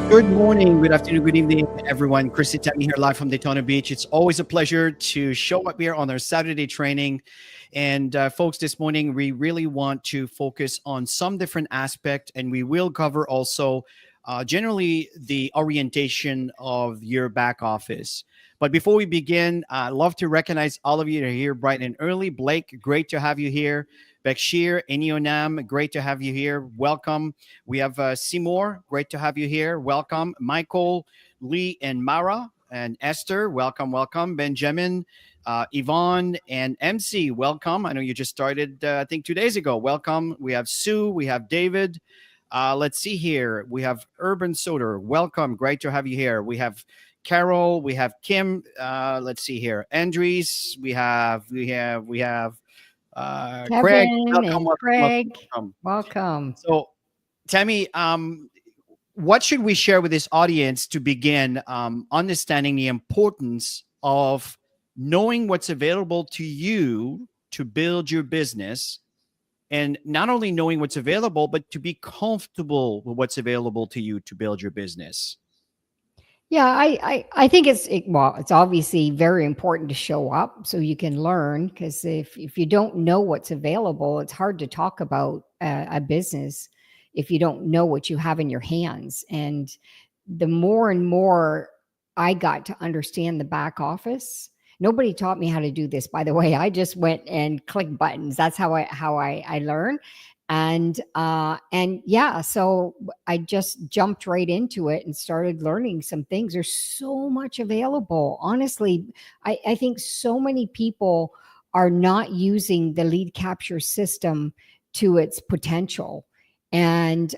Good morning, good afternoon, good evening, everyone. Christy Tammy here live from Daytona Beach. It's always a pleasure to show up here on our Saturday training. And folks, this morning we really want to focus on some different aspect, and we will cover also generally the orientation of your back office. But before we begin, I'd love to recognize all of you that are here bright and early. Blake, great to have you here. Bekshir, Inionam, great to have you here. Welcome. We have Seymour, great to have you here. Welcome. Michael, Lee, and Mara, and Esther, welcome, welcome. Benjamin, Yvonne, and MC, welcome. I know you just started, I think, 2 days ago. Welcome. We have Sue, we have David. Let's see here. We have Urban Soder, welcome. Great to have you here. We have Carol, we have Kim. Let's see here. Andres, we have Craig. Kevin Welcome, and welcome, Craig, welcome. welcome. So, Tammy, what should we share with this audience to begin understanding the importance of knowing what's available to you to build your business, and not only knowing what's available, but to be comfortable with what's available to you to build your business? Yeah, I think it's obviously very important to show up so you can learn, because if you don't know what's available, it's hard to talk about a business if you don't know what you have in your hands. And the more and more I got to understand the back office, nobody taught me how to do this, by the way. I just went and clicked buttons. That's how I learn. And yeah, so I just jumped right into it and started learning some things. There's so much available. Honestly, I think so many people are not using the lead capture system to its potential. And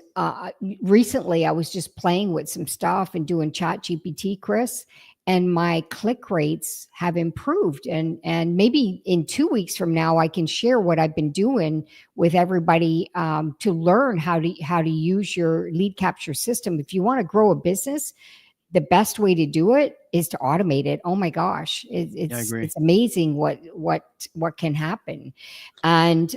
recently I was just playing with some stuff and doing chat GPT, Chris, and my click rates have improved. And maybe in 2 weeks from now, I can share what I've been doing with everybody to learn how to use your lead capture system. If you want to grow a business, the best way to do it is to automate it. Oh my gosh, it's amazing what can happen. And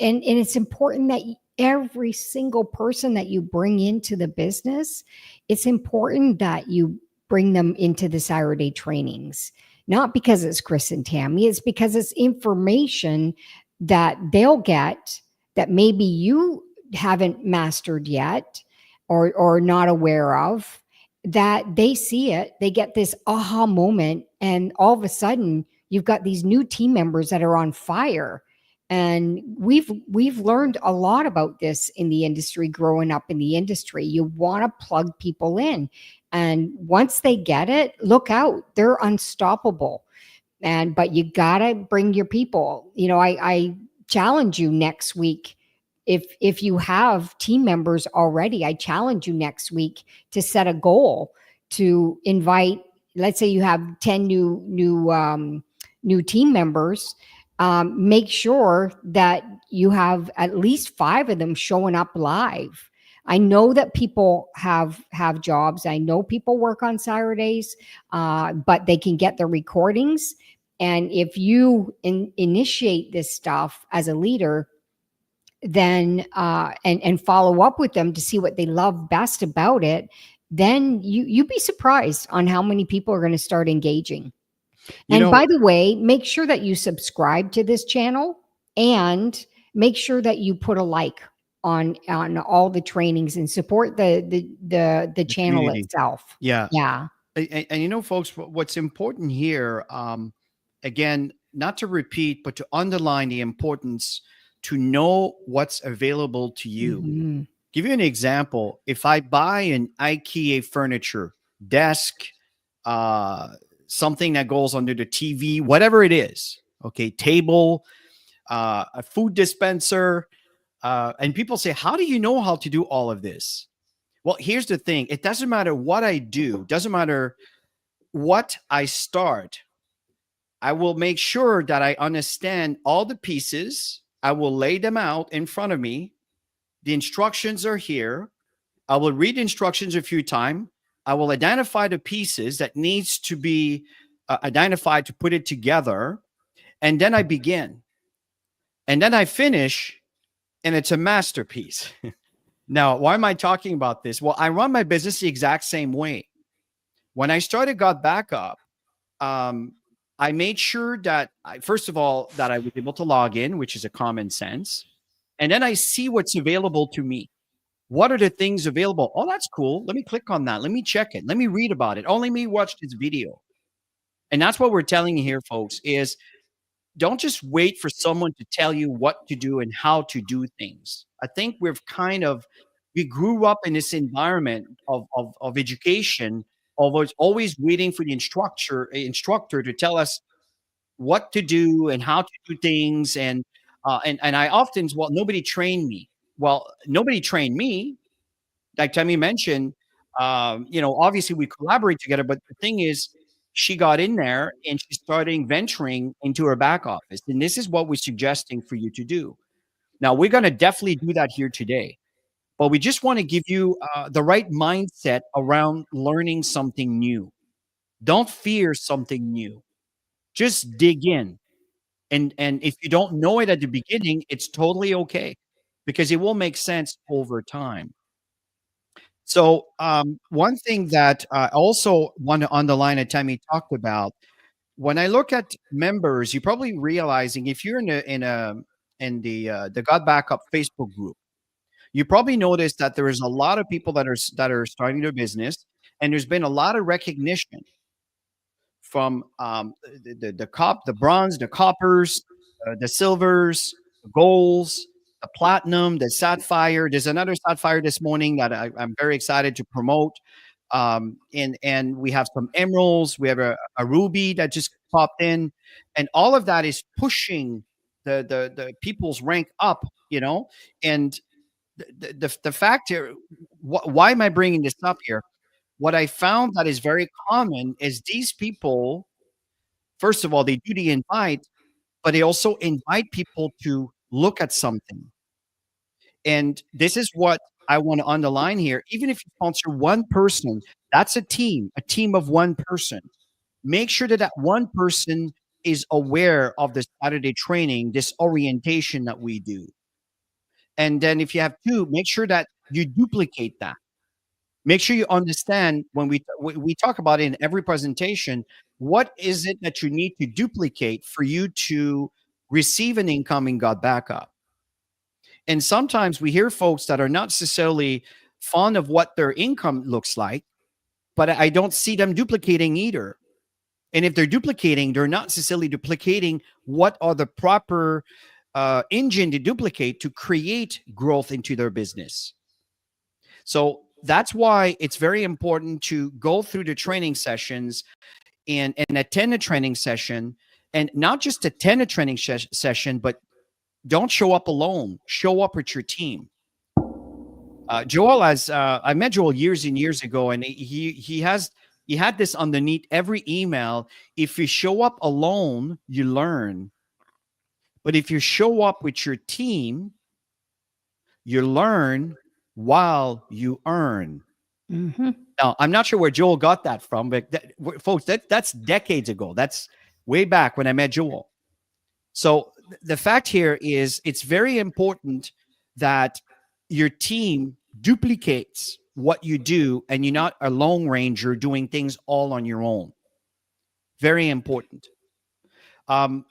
it's important that every single person that you bring into the business, it's important that you bring them into the Saturday trainings, not because it's Chris and Tammy, it's because it's information that they'll get that maybe you haven't mastered yet or not aware of, that they see it, they get this aha moment, and all of a sudden you've got these new team members that are on fire. And we've learned a lot about this in the industry, growing up in the industry. You want to plug people in. And once they get it, look out, they're unstoppable. But you gotta bring your people. You know, I challenge you next week. If you have team members already, I challenge you next week to set a goal to invite. Let's say you have 10 new team members. Make sure that you have at least 5 of them showing up live. I know that people have jobs. I know people work on Saturdays, but they can get the recordings. And if you initiate this stuff as a leader, then and follow up with them to see what they love best about it, then you'd be surprised on how many people are going to start engaging. And by the way, make sure that you subscribe to this channel, and make sure that you put a like on all the trainings and support the channel community itself. Yeah. And folks, what's important here, again, not to repeat, but to underline the importance to know what's available to you. Mm-hmm. Give you an example. If I buy an IKEA furniture, desk, something that goes under the TV, whatever it is, okay, table, a food dispenser, and people say, how do you know how to do all of this? Well, here's the thing. It doesn't matter what I do. Doesn't matter what I start. I will make sure that I understand all the pieces. I will lay them out in front of me. The instructions are here. I will read the instructions a few times. I will identify the pieces that needs to be identified to put it together. And then I begin. And then I finish, and it's a masterpiece. Now, why am I talking about this? Well, I run my business the exact same way. When I started Got Backup, um, I made sure that first of all, that I was able to log in, which is a common sense. And then I see what's available to me. What are the things available? Oh, that's cool. Let me click on that. Let me check it. Let me read about it. Oh, let me watch this video. And that's what we're telling you here, folks, is don't just wait for someone to tell you what to do and how to do things. I think we grew up in this environment of education, always waiting for the instructor to tell us what to do and how to do things. And I often, well, nobody trained me. Well, nobody trained me. Like Tammy mentioned, obviously we collaborate together, but the thing is, she got in there and she's starting venturing into her back office. And this is what we're suggesting for you to do. Now, we're going to definitely do that here today, but we just want to give you the right mindset around learning something new. Don't fear something new. Just dig in. And if you don't know it at the beginning, it's totally okay because it will make sense over time. So, one thing that I also want to underline that Tammy talked about, when I look at members, you're probably realizing if you're in the God Backup Facebook group, you probably noticed that there is a lot of people that are starting their business, and there's been a lot of recognition from the bronze, the coppers, the silvers, the golds, the platinum, the sapphire. There's another sapphire this morning that I'm very excited to promote. And we have some emeralds. We have a ruby that just popped in, and all of that is pushing the people's rank up. And the fact here, why am I bringing this up here? What I found that is very common is these people, first of all, they do the invite, but they also invite people to look at something. And this is what I want to underline here. Even if you sponsor one person, that's a team of one person. Make sure that that one person is aware of the Saturday training, this orientation that we do. And then if you have two, make sure that you duplicate that. Make sure you understand when we talk about it in every presentation, what is it that you need to duplicate for you to receive an incoming God backup? And sometimes we hear folks that are not necessarily fond of what their income looks like, but I don't see them duplicating either. And if they're duplicating, they're not necessarily duplicating what are the proper engine to duplicate to create growth into their business. So that's why it's very important to go through the training sessions and attend a training session, and not just attend a training session, but don't show up alone. Show up with your team. Joel, as I met Joel years and years ago, and he had this underneath every email. If you show up alone, you learn. But if you show up with your team, you learn while you earn. Mm-hmm. Now, I'm not sure where Joel got that from, but folks, that's decades ago. That's way back when I met Joel. So the fact here is it's very important that your team duplicates what you do and you're not a lone ranger doing things all on your own. Very important.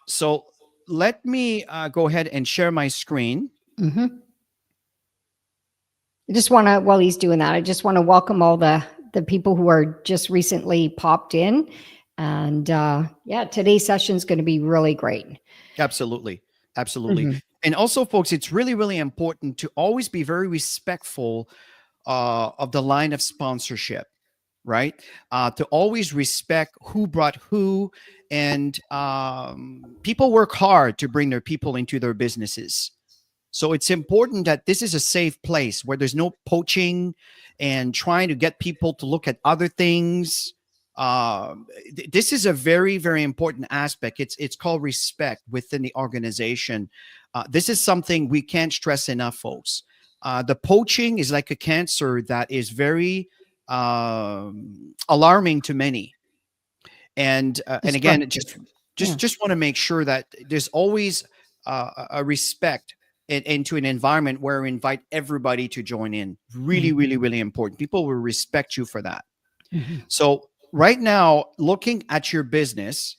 So let me go ahead and share my screen. Mm-hmm. I just want to, while he's doing that, I just want to welcome all the people who are just recently popped in. And yeah, today's session is going to be really great. Absolutely. Absolutely. And also, folks, it's really, really important to always be very respectful of the line of sponsorship, right? To always respect who brought who. And people work hard to bring their people into their businesses. So it's important that this is a safe place where there's no poaching and trying to get people to look at other things. This is a very, very important aspect. It's called respect within the organization. This is something we can't stress enough, folks. The poaching is like a cancer that is very alarming to many. And again, just want to make sure that there's always a respect it into an environment where we invite everybody to join in. Really, Mhm. really, really important. People will respect you for that. Mhm. So right now, looking at your business,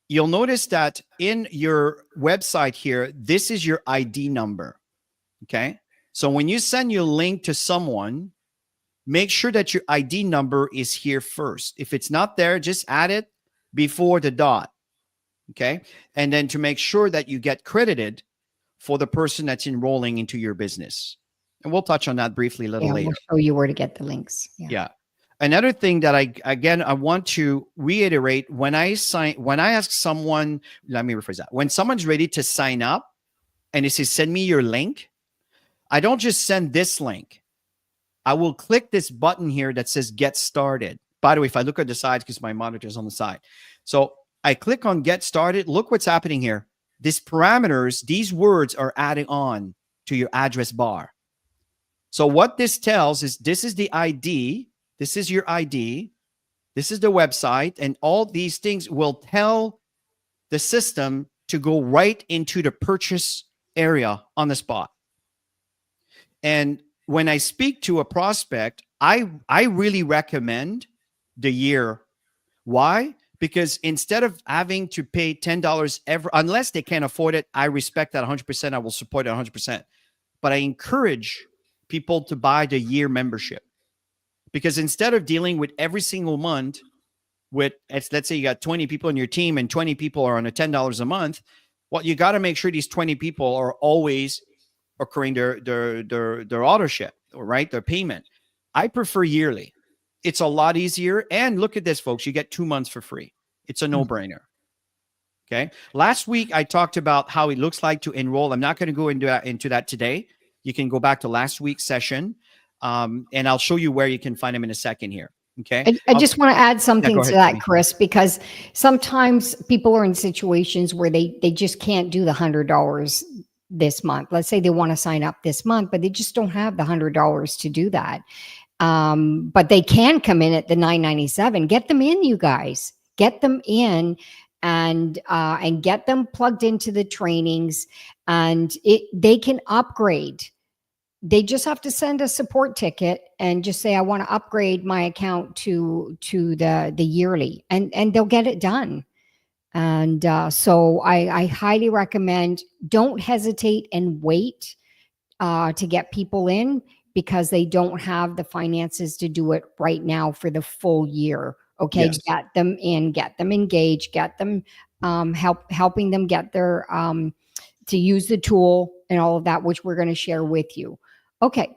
you'll notice that in your website here, this is your ID number. Okay. So when you send your link to someone, make sure that your ID number is here first. If it's not there, just add it before the dot. Okay. And then to make sure that you get credited for the person that's enrolling into your business. And we'll touch on that briefly a little Yeah, we'll later. show you where to get the links. Yeah. Yeah. Another thing that I want to reiterate when I ask someone, let me rephrase that. When someone's ready to sign up and it says, send me your link, I don't just send this link. I will click this button here that says get started. By the way, if I look at the side, because my monitor is on the side. So I click on get started. Look what's happening here. These parameters, these words are adding on to your address bar. So what this tells is this is the ID. This is your ID. This is the website. And all these things will tell the system to go right into the purchase area on the spot. And when I speak to a prospect, I really recommend the year. Why? Because instead of having to pay $10 ever, unless they can't afford it, I respect that 100%. I will support it 100%. But I encourage people to buy the year membership, because instead of dealing with every single month with, let's say you got 20 people in your team and 20 people are on a $10 a month, well, you got to make sure these 20 people are always occurring their auto ship, right? Their payment. I prefer yearly. It's a lot easier. And look at this, folks. You get 2 months for free. It's a Mhm. no-brainer. Okay. Last week, I talked about how it looks like to enroll. I'm not going to go into that today. You can go back to last week's session, and I'll show you where you can find them in a second here. Okay. I just want to add Yeah, something go to ahead, that, Tammy. Chris, because sometimes people are in situations where they just can't do the $100 this month. Let's say they want to sign up this month, but they just don't have the $100 to do that. But they can come in at the $997. Get them in, you guys. Get them in and get them plugged into the trainings, and they can upgrade. They just have to send a support ticket and just say, I want to upgrade my account to the yearly, and they'll get it done. And so I highly recommend, don't hesitate and wait to get people in, because they don't have the finances to do it right now for the full year. Okay, Yes. get them in, get them engaged, get them helping them get their to use the tool and all of that, which we're going to share with you. Okay.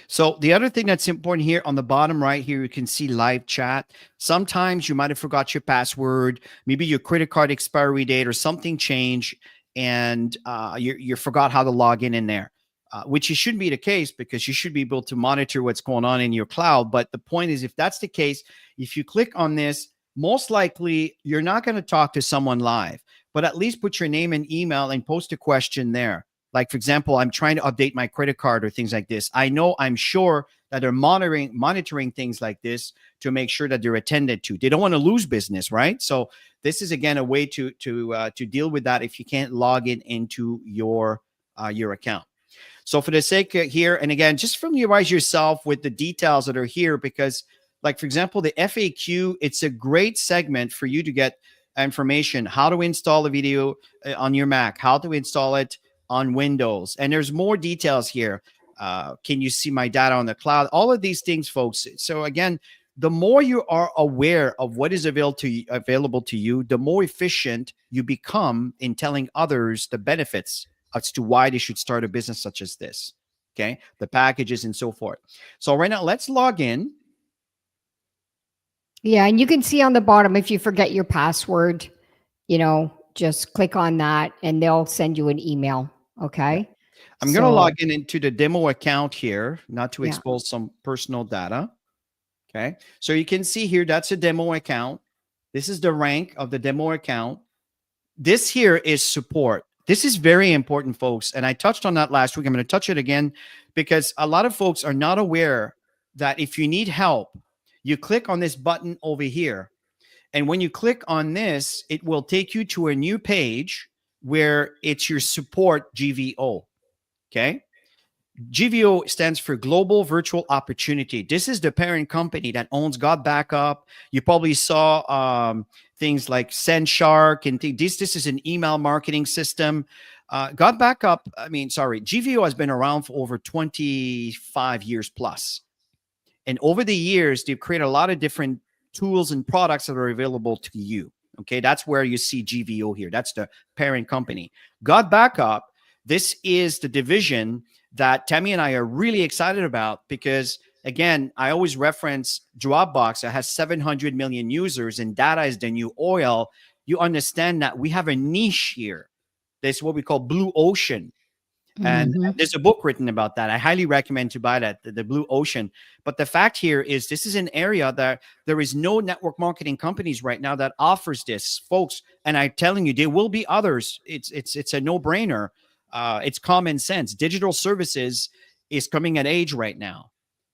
So the other thing that's important here on the bottom right here, you can see live chat. Sometimes you might have forgot your password, maybe your credit card expiry date or something changed, and you forgot how to log in there, which it shouldn't be the case, because you should be able to monitor what's going on in your cloud. But the point is, if that's the case, if you click on this, most likely you're not going to talk to someone live, but at least put your name and email and post a question there. Like, for example, I'm trying to update my credit card or things like this. I'm sure that they're monitoring things like this to make sure that they're attended to. They don't want to lose business, right? So this is, again, a way to deal with that if you can't log into your account. So for the sake here, and again, just familiarize yourself with the details that are here, because, like, for example, the FAQ, it's a great segment for you to get information, how to install a video on your Mac, how to install it on Windows. And there's more details here. Can you see my data on the cloud? All of these things, folks. So again, the more you are aware of what is available to you, the more efficient you become in telling others the benefits as to why they should start a business such as this. Okay, the packages and so forth. So right now, let's log in. Yeah, and you can see on the bottom, if you forget your password, just click on that and they'll send you an email. Okay. Yeah. I'm going to log into the demo account here, not to Yeah. expose some personal data. Okay. So you can see here, that's a demo account. This is the rank of the demo account. This here is support. This is very important, folks. And I touched on that last week. I'm going to touch it again, because a lot of folks are not aware that if you need help, you click on this button over here. And when you click on this, it will take you to a new page where it's your support GVO. Okay. GVO stands for Global Virtual Opportunity. This is the parent company that owns GotBackup. You probably saw things like SendShark and this is an email marketing system. GotBackup, GVO has been around for over 25 years plus. And over the years, they've created a lot of different tools and products that are available to you. Okay, that's where you see GVO here. That's the parent company. GotBackup, this is the division that Tammy and I are really excited about because, again, I always reference Dropbox that has 700 million users and data is the new oil. You understand that we have a niche here. There's what we call blue ocean. And Mm-hmm. there's a book written about that. I highly recommend to buy that, the Blue Ocean. But the fact here is this is an area that there is no network marketing companies right now that offers this, folks. And I'm telling you, there will be others. It's a no-brainer. It's common sense. Digital services is coming at age right now.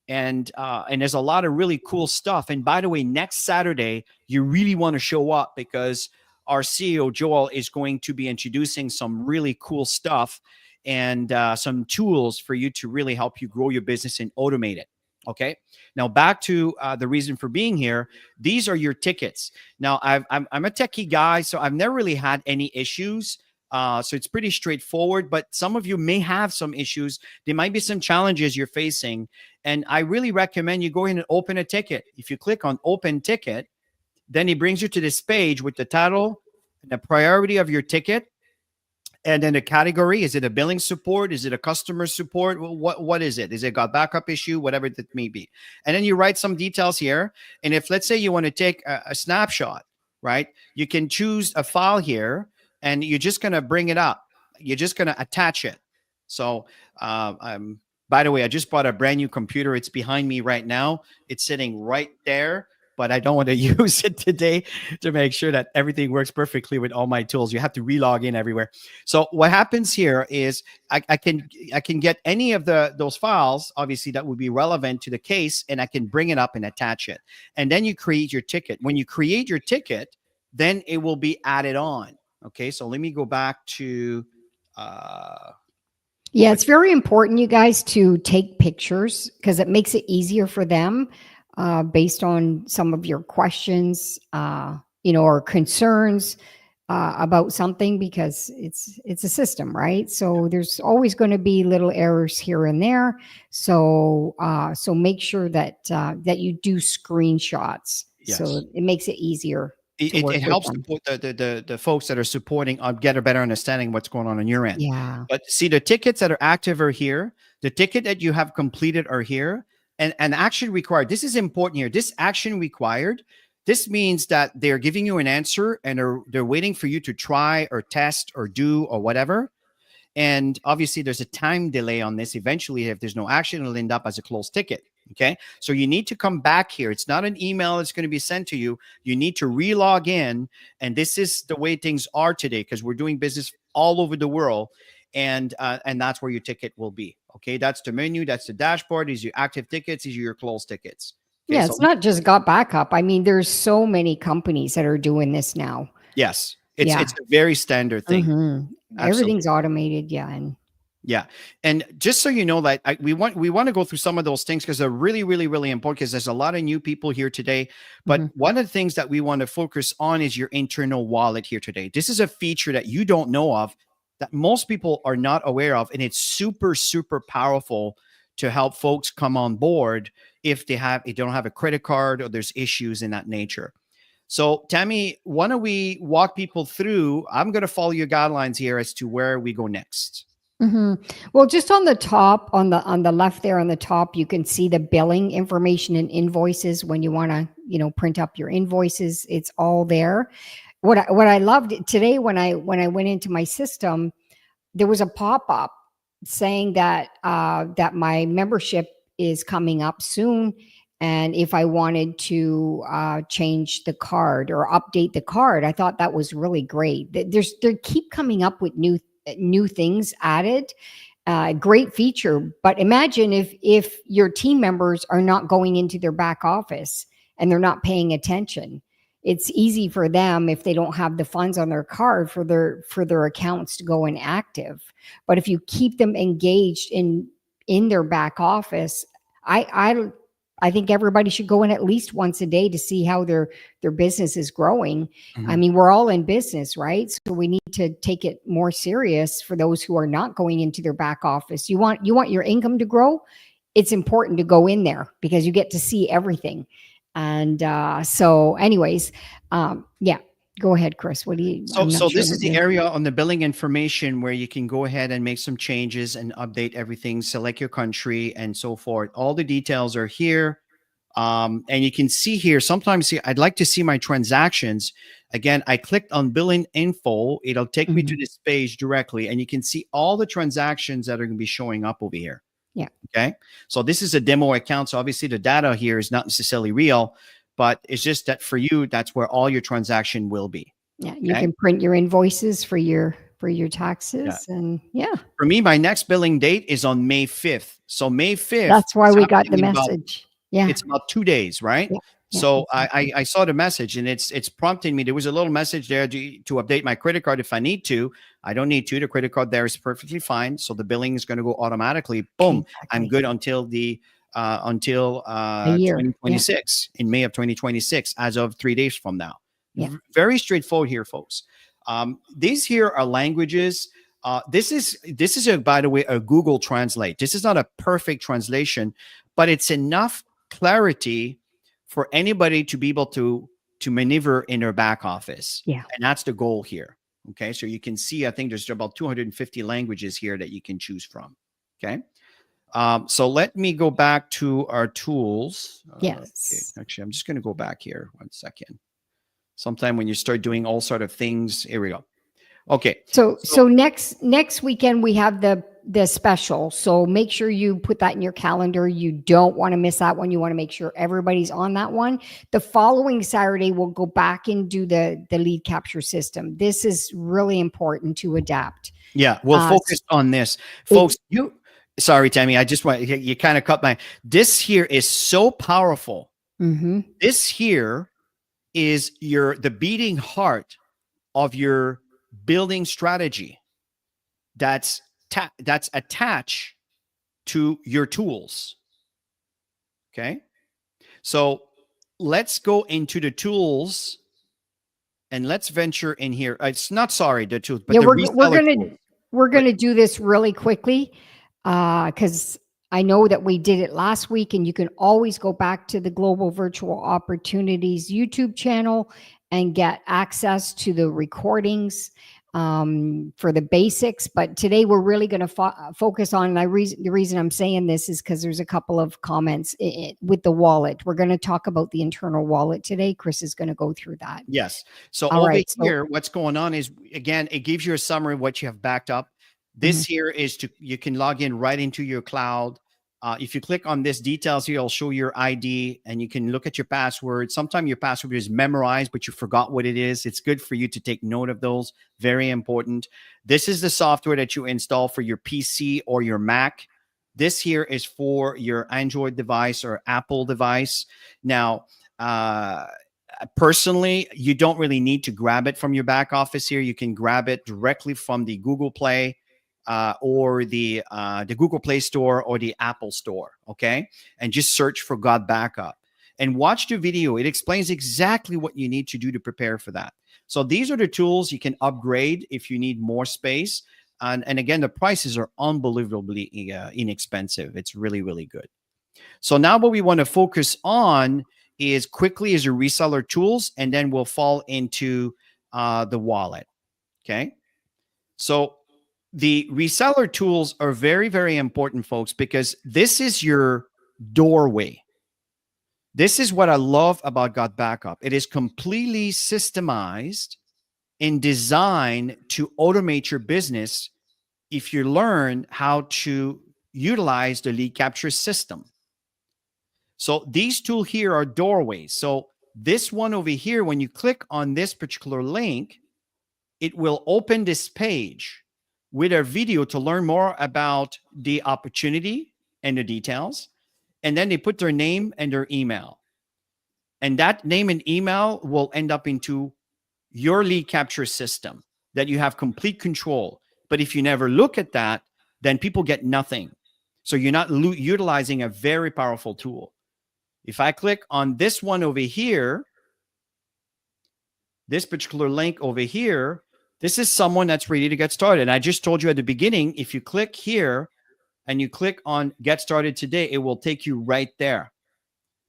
And there's a lot of really cool stuff. And by the way, next Saturday, you really want to show up because our CEO, Joel, is going to be introducing some really cool stuff and some tools for you to really help you grow your business and automate it. Okay. Now back to the reason for being here. These are your tickets. Now I'm a techie guy, so I've never really had any issues. So it's pretty straightforward, but some of you may have some issues. There might be some challenges you're facing. And I really recommend you go in and open a ticket. If you click on open ticket, then it brings you to this page with the title, the priority of your ticket, and then the category. Is it a billing support? Is it a customer support? What is it? Is it got backup issue? Whatever it may be. And then you write some details here. And if, let's say, you want to take a snapshot, right? You can choose a file here and you're just going to bring it up. You're just going to attach it. So, by the way, I just bought a brand new computer. It's behind me right now. It's sitting right there, but I don't want to use it today to make sure that everything works perfectly with all my tools. You have to relog in everywhere. So what happens here is I can get any of those files, obviously, that would be relevant to the case, and I can bring it up and attach it. And then you create your ticket. When you create your ticket, then it will be added on. Okay, so let me go back to Yeah, it's very important, you guys, to take pictures because it makes it easier for them based on some of your questions, or concerns about something, because it's a system, right? So there's always going to be little errors here and there. So make sure that you do screenshots. Yes. So it makes it easier. It helps the folks that are supporting get a better understanding of what's going on your end. Yeah. But see, the tickets that are active are here. The ticket that you have completed are here. And action required. This is important here. This action required. This means that they're giving you an answer and they're waiting for you to try or test or do or whatever. And obviously, there's a time delay on this. Eventually, if there's no action, it'll end up as a closed ticket. Okay, so you need to come back here. It's not an email that's going to be sent to you. You need to re-log in. And this is the way things are today because we're doing business all over the world. And that's where your ticket will be. Okay, that's the menu. That's the dashboard. These are your active tickets. These are your closed tickets. Okay, yeah, it's not just GotBackup. I mean, there's so many companies that are doing this now. Yes, it's a very standard thing. Mm-hmm. Everything's automated. Yeah. And just so you know, like we want to go through some of those things because they're really, really, really important because there's a lot of new people here today. But one of the things that we want to focus on is your internal wallet here today. This is a feature that you don't know of, that most people are not aware of. And it's super, super powerful to help folks come on board if they don't have a credit card or there's issues in that nature. So Tammy, why don't we walk people through? I'm going to follow your guidelines here as to where we go next. Mm-hmm. Well, just on the top, on the left there on the top, you can see the billing information and invoices. When you want to, print up your invoices, it's all there. What I loved today when I went into my system, there was a pop-up saying that that my membership is coming up soon, and if I wanted to change the card or update the card. I thought that was really great. They keep coming up with new things added. Great feature. But imagine if your team members are not going into their back office and they're not paying attention. it's easy for them if they don't have the funds on their card for their accounts to go inactive. But if you keep them engaged in their back office, I I think everybody should go in at least once a day to see how their business is growing. I mean, we're all in business, right? So we need to take it more serious for those who are not going into their back office. You want your income to grow. It's important to go in there because you get to see everything. And so, anyways, yeah, go ahead, Chris. What do you? So, this is the area on the billing information where you can go ahead and make some changes and update everything, select your country and so forth. All the details are here. And you can see here, sometimes here, I'd like to see my transactions. Again, I clicked on billing info. It'll take me to this page directly, and you can see all the transactions that are going to be showing up over here. Yeah. Okay. So this is a demo account. So obviously the data here is not necessarily real, but it's just that for you, that's where all your transaction will be. Yeah. You can print your invoices for your taxes. And for me, my next billing date is on May 5th. So May 5th. That's why we got the message. It's about 2 days, right? Yeah. So I saw the message, and it's prompting me. There was a little message there to update my credit card if I need to. I don't need to. The credit card there is perfectly fine. So the billing is going to go automatically. Boom. Exactly. I'm good until 2026 in May of 2026, as of 3 days from now. Yeah. Very straightforward here, folks. These here are languages. This is by the way, a Google Translate. This is not a perfect translation, but it's enough clarity for anybody to be able to maneuver in their back office. Yeah. And that's the goal here. Okay. So you can see, I think there's about 250 languages here that you can choose from. Okay. So let me go back to our tools. Yes. Okay. Actually, I'm just going to go back here 1 second. Sometime when you start doing all sort of things, here we go. Okay. So next weekend we have the special. So make sure you put that in your calendar. You don't want to miss that one. You want to make sure everybody's on that one. The following Saturday, we'll go back and do the lead capture system. This is really important to adapt. Yeah, we'll focus on this, folks. Sorry, Tammy. I just want you kind of cut my. This here is so powerful. This here is the beating heart of your building strategy that's attached to your tools. Okay. So let's go into the tools and let's venture in here. It's not the tools, but we're going to do this really quickly because I know that we did it last week, and you can always go back to the Global Virtual Opportunities YouTube channel and get access to the recordings for the basics. But today we're really going to focus on, the reason I'm saying this is because there's a couple of comments with the wallet. We're going to talk about the internal wallet today. Chris is going to go through that. Yes. So here, what's going on is, again, it gives you a summary of what you have backed up. This here is you can log in right into your cloud. If you click on this details here, it'll show your ID and you can look at your password. Sometimes your password is memorized, but you forgot what it is. It's good for you to take note of those. Very important. This is the software that you install for your PC or your Mac. This here is for your Android device or Apple device. Now, personally, you don't really need to grab it from your back office here. You can grab it directly from the Google Play or the Google Play Store or the Apple Store, okay? And just search for GotBackup and watch the video. It explains exactly what you need to do to prepare for that. So these are the tools you can upgrade if you need more space. And again, the prices are unbelievably inexpensive. It's really, really good. So now what we want to focus on is quickly is your reseller tools, and then we'll fall into the wallet, okay? So the reseller tools are very, very important, folks, because this is your doorway. This is what I love about GotBackup. It is completely systemized and designed to automate your business if you learn how to utilize the lead capture system. So these tools here are doorways. So this one over here, when you click on this particular link, it will open this page with a video to learn more about the opportunity and the details. And then they put their name and their email. And that name and email will end up into your lead capture system that you have complete control. But if you never look at that, then people get nothing. So you're not utilizing a very powerful tool. If I click on this one over here, this particular link over here, this is someone that's ready to get started. And I just told you at the beginning, if you click here and you click on get started today, it will take you right there.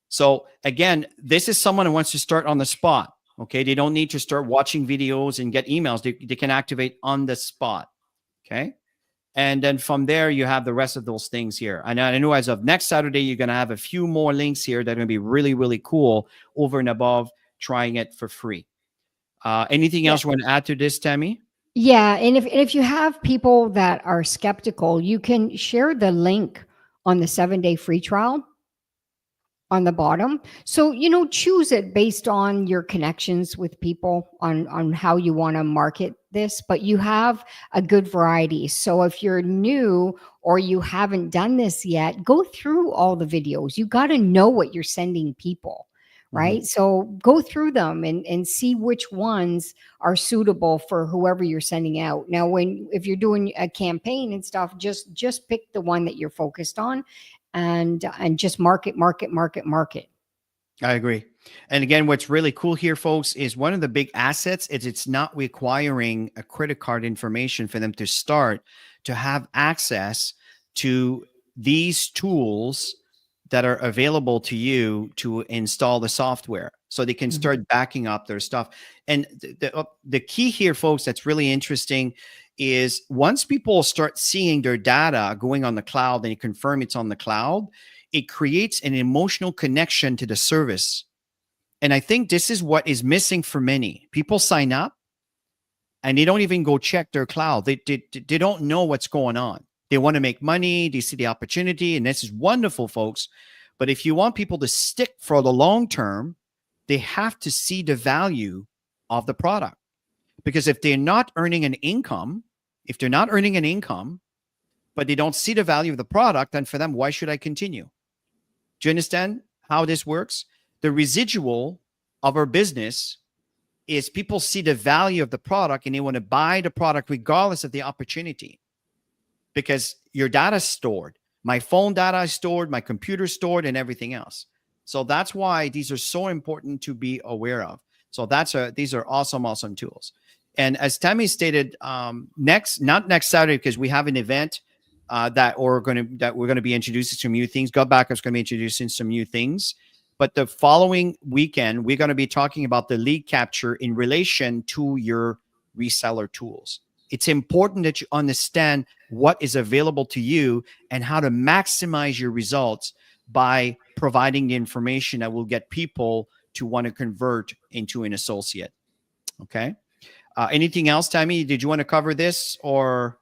So again, this is someone who wants to start on the spot. Okay. They don't need to start watching videos and get emails. They can activate on the spot. Okay. And then from there, you have the rest of those things here. And I know as of next Saturday, you're going to have a few more links here that are going to be really, really cool over and above trying it for free. Anything else you want to add to this, Tammy? Yeah, and if you have people that are skeptical, you can share the link on the 7-day free trial on the bottom. So, choose it based on your connections with people on how you want to market this, but you have a good variety. So if you're new or you haven't done this yet, go through all the videos. You got to know what you're sending people, right? So go through them and see which ones are suitable for whoever you're sending out. Now, if you're doing a campaign and stuff, just pick the one that you're focused on and just market. I agree. And again, what's really cool here, folks, is one of the big assets is it's not requiring a credit card information for them to start to have access to these tools that are available to you to install the software so they can start backing up their stuff. And the key here, folks, that's really interesting is once people start seeing their data going on the cloud and you confirm it's on the cloud, it creates an emotional connection to the service. And I think this is what is missing for many. People sign up and they don't even go check their cloud. They don't know what's going on. They want to make money. They see the opportunity. And this is wonderful, folks. But if you want people to stick for the long term, they have to see the value of the product. Because if they're not earning an income, but they don't see the value of the product, then for them, why should I continue? Do you understand how this works? The residual of our business is people see the value of the product and they want to buy the product regardless of the opportunity because your data is stored. My phone data is stored, my computer is stored, and everything else. So that's why these are so important to be aware of. So these are awesome tools. And as Tammy stated, not next Saturday, because we have an event that we're going to be introducing some new things. GotBackup is going to be introducing some new things. But the following weekend, we're going to be talking about the lead capture in relation to your reseller tools. It's important that you understand what is available to you and how to maximize your results by providing the information that will get people to want to convert into an associate. Okay. Anything else, Tammy? Did you want to cover this or?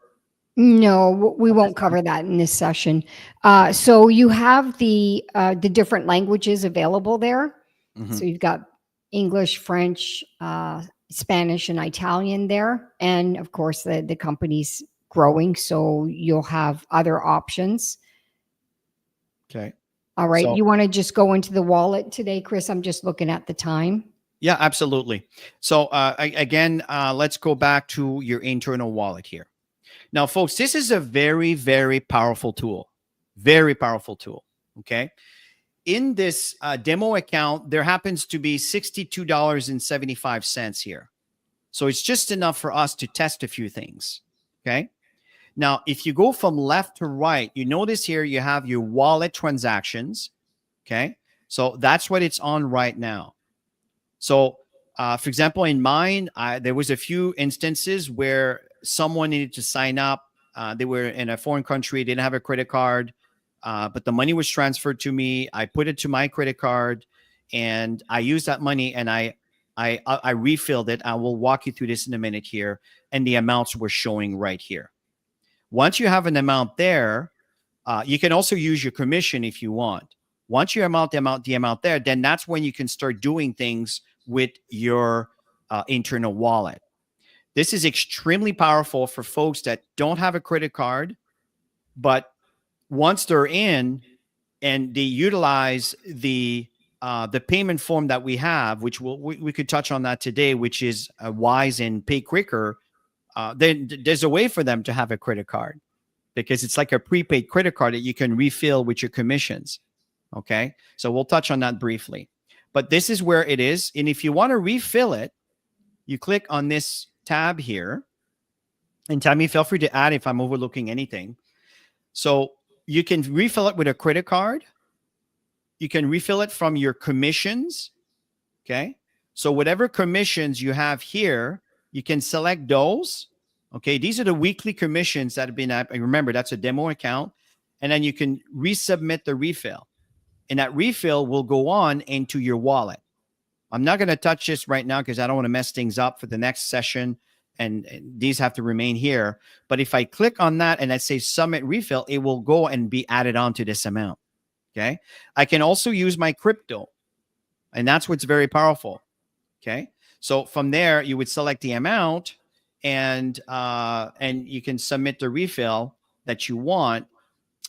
No, we won't cover that in this session. So you have the different languages available there. So you've got English, French, Spanish, and Italian there. And of course, the company's growing, so you'll have other options. Okay. All right. So, you want to just go into the wallet today, Chris? I'm just looking at the time. Yeah, absolutely. So again, let's go back to your internal wallet here. Now, folks, this is a very, very powerful tool. Very powerful tool. Okay. In this demo account, there happens to be $62.75 here. So it's just enough for us to test a few things. Okay. Now, if you go from left to right, you notice here you have your wallet transactions. Okay. So that's what it's on right now. So, for example, in mine, there was a few instances where someone needed to sign up. They were in a foreign country, didn't have a credit card, but the money was transferred to me. I put it to my credit card, and I used that money, and I refilled it. I will walk you through this in a minute here, and the amounts were showing right here. Once you have an amount there, you can also use your commission if you want. Once you amount the amount there, then that's when you can start doing things with your internal wallet. This is extremely powerful for folks that don't have a credit card, but once they're in and they utilize the the payment form that we have, which we could touch on that today, which is Wise and Pay Quicker, then there's a way for them to have a credit card, because it's like a prepaid credit card that you can refill with your commissions. Okay, so we'll touch on that briefly. But this is where it is. And if you want to refill it, you click on this tab here. And Tammy, feel free to add if I'm overlooking anything. So you can refill it with a credit card. You can refill it from your commissions. Okay. So whatever commissions you have here, you can select those. Okay. These are the weekly commissions that have been, remember, that's a demo account. And then you can resubmit the refill. And that refill will go on into your wallet. I'm not going to touch this right now because I don't want to mess things up for the next session. And these have to remain here. But if I click on that and I say submit refill, it will go and be added on to this amount. Okay. I can also use my crypto. And that's what's very powerful. Okay. So from there, you would select the amount and you can submit the refill that you want.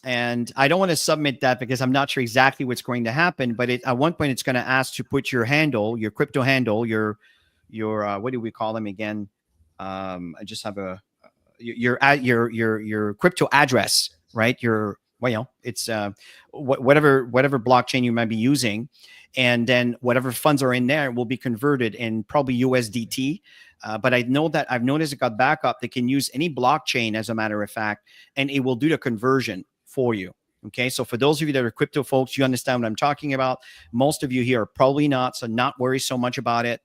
And I don't want to submit that because I'm not sure exactly what's going to happen. But at one point, it's going to ask to put your handle, your crypto handle, your what do we call them again? I just have your crypto address, right? It's whatever blockchain you might be using, and then whatever funds are in there will be converted in probably USDT. But I know that I've noticed at GotBackup they can use any blockchain, as a matter of fact, and it will do the conversion for you. Okay, so for those of you that are crypto folks, you understand what I'm talking about. Most of you here are probably not, so not worry so much about it.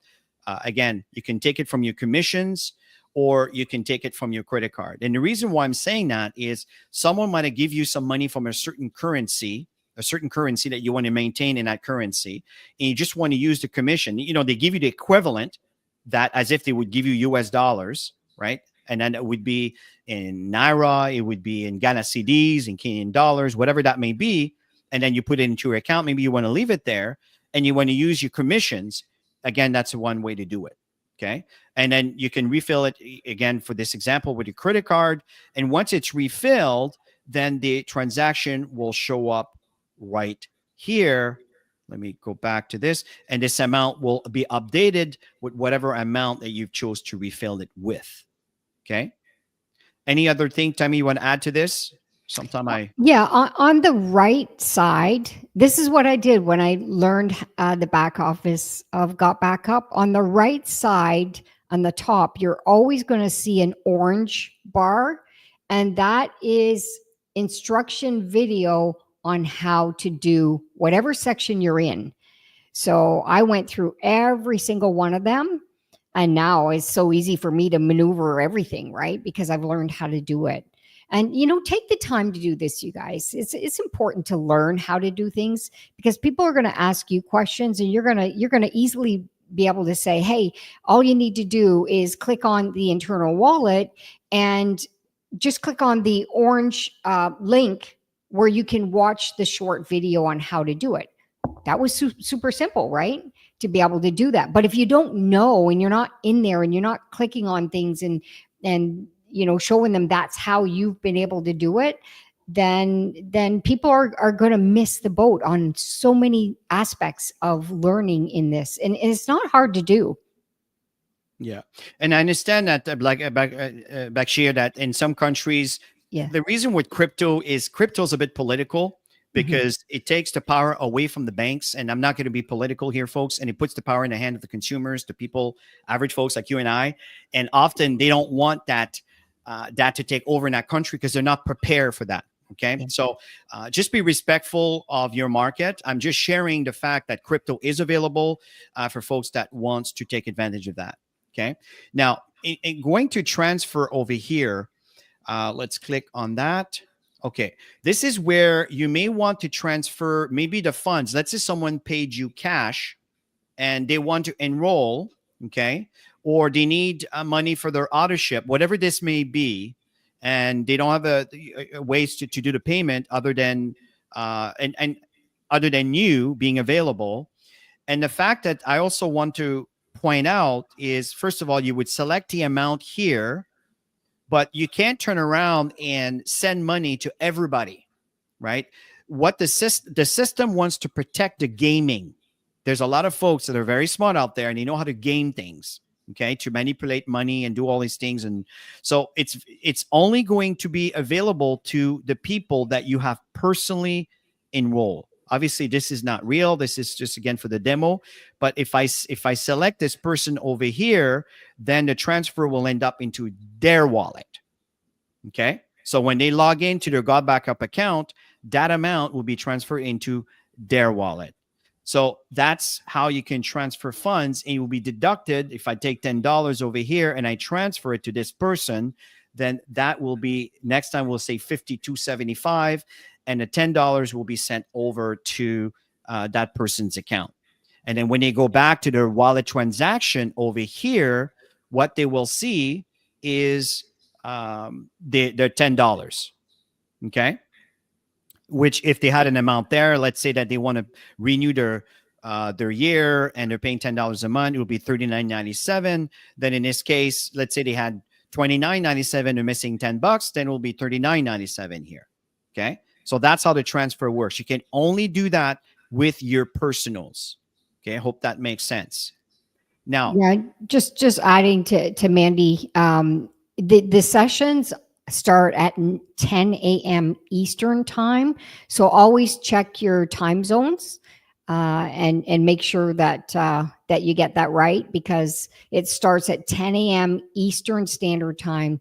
Again, you can take it from your commissions, or you can take it from your credit card. And the reason why I'm saying that is someone might give you some money from a certain currency that you want to maintain in that currency, and you just want to use the commission. They give you the equivalent, that as if they would give you US dollars, right? And then it would be in Naira, it would be in Ghana cedis, in Kenyan dollars, whatever that may be. And then you put it into your account. Maybe you want to leave it there and you want to use your commissions. Again, that's one way to do it. Okay. And then you can refill it again for this example with your credit card. And once it's refilled, then the transaction will show up right here. Let me go back to this. And this amount will be updated with whatever amount that you've chose to refill it with. Okay. Any other thing, Tammy, you want to add to this? Yeah, on the right side, this is what I did when I learned the back office of GotBackup. On the right side, on the top, you're always going to see an orange bar, and that is instruction video on how to do whatever section you're in. So I went through every single one of them. And now it's so easy for me to maneuver everything, right? Because I've learned how to do it. And, take the time to do this, you guys. It's important to learn how to do things, because people are going to ask you questions, and you're going to easily be able to say, hey, all you need to do is click on the internal wallet and just click on the orange link where you can watch the short video on how to do it. That was super simple, right? To be able to do that. But if you don't know, and you're not in there, and you're not clicking on things and showing them that's how you've been able to do it, then people are going to miss the boat on so many aspects of learning in this. And it's not hard to do. Yeah. And I understand that, Bakshir, that in some countries, the reason with crypto is a bit political, because it takes the power away from the banks. And I'm not going to be political here, folks. And it puts the power in the hand of the consumers, the people, average folks like you and I. And often they don't want that to take over in that country because they're not prepared for that. Okay. Yeah. So just be respectful of your market. I'm just sharing the fact that crypto is available for folks that wants to take advantage of that. Okay. Now, in going to transfer over here, let's click on that. Okay, this is where you may want to transfer maybe the funds. Let's say someone paid you cash and they want to enroll, okay, or they need money for their autoship, whatever this may be, and they don't have a ways to do the payment other than and other than you being available. And the fact that I also want to point out is, first of all, you would select the amount here, but you can't turn around and send money to everybody, right? What the system wants to protect the gaming, there's a lot of folks that are very smart out there and they know how to game things, okay, to manipulate money and do all these things. And so it's only going to be available to the people that you have personally enrolled. Obviously, this is not real. This is just again for the demo. But if I select this person over here, then the transfer will end up into their wallet. Okay. So when they log into their GotBackup account, that amount will be transferred into their wallet. So that's how you can transfer funds, and it will be deducted. If I take $10 over here and I transfer it to this person, then that will be, next time we'll say $52.75, and the $10 will be sent over to that person's account. And then when they go back to their wallet transaction over here, what they will see is their $10. Okay. Which if they had an amount there, let's say that they want to renew their year and they're paying $10 a month, it would be $39.97. Then in this case, let's say they had $29.97, they're missing $10, then it will be $39.97 here. Okay. So that's how the transfer works. You can only do that with your personals. Okay. I hope that makes sense. Now, Yeah, just adding to Mandy, the sessions start at 10 a.m. Eastern time. So always check your time zones and make sure that that you get that right, because it starts at 10 a.m. Eastern Standard Time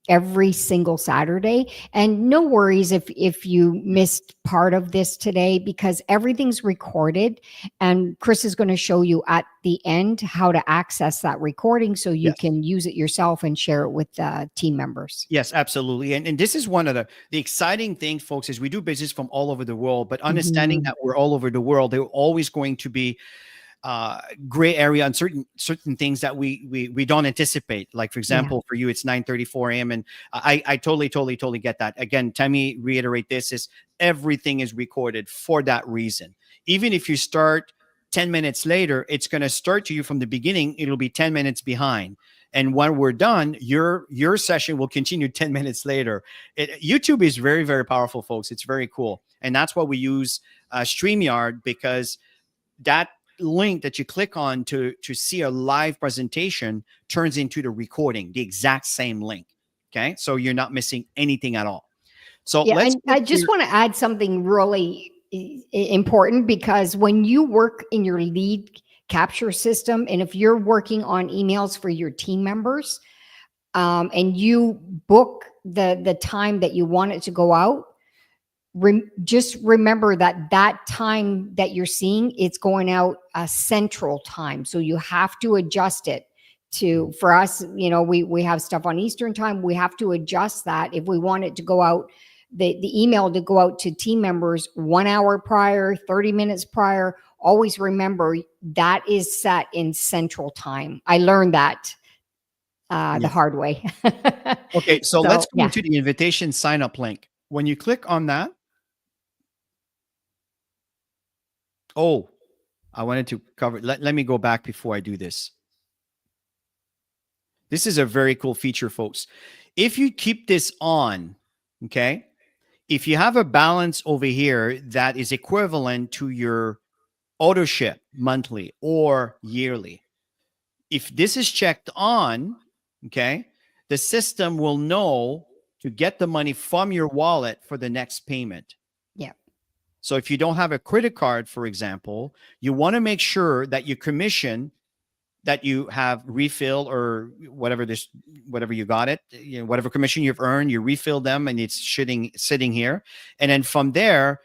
every single Saturday. And no worries if you missed part of this today, because everything's recorded, and Chris is going to show you at the end how to access that recording so you can use it yourself and share it with team members. Yes, absolutely. And this is one of the exciting things, folks, is we do business from all over the world, but understanding that we're all over the world, there are always going to be gray area on certain things that we don't anticipate. Like, for example, for you, it's 9:34 a.m. And I totally get that. Again, Tammy, reiterate this, is everything is recorded for that reason. Even if you start 10 minutes later, it's going to start to you from the beginning. It'll be 10 minutes behind. And when we're done, your session will continue 10 minutes later. YouTube is very, very powerful, folks. It's very cool. And that's why we use StreamYard, because that link that you click on to see a live presentation turns into the recording, the exact same link. Okay. So you're not missing anything at all. So I just want to add something really important, because when you work in your lead capture system, and if you're working on emails for your team members, and you book the time that you want it to go out, just remember that time that you're seeing, it's going out central time. So you have to adjust it to, for us, we have stuff on Eastern time. We have to adjust that if we want it to go out, the email to go out to team members 1 hour prior, 30 minutes prior. Always remember that is set in central time. I learned that the hard way. Okay. So let's go to the invitation sign up link. When you click on that, oh, I wanted to cover, let me go back before I do this. This is a very cool feature, folks. If you keep this on, okay, if you have a balance over here that is equivalent to your auto ship monthly or yearly, if this is checked on, okay, the system will know to get the money from your wallet for the next payment. Yeah. So if you don't have a credit card, for example, you want to make sure that your commission that you have refill, or whatever you got it, whatever commission you've earned, you refill them, and it's sitting here. And then from there,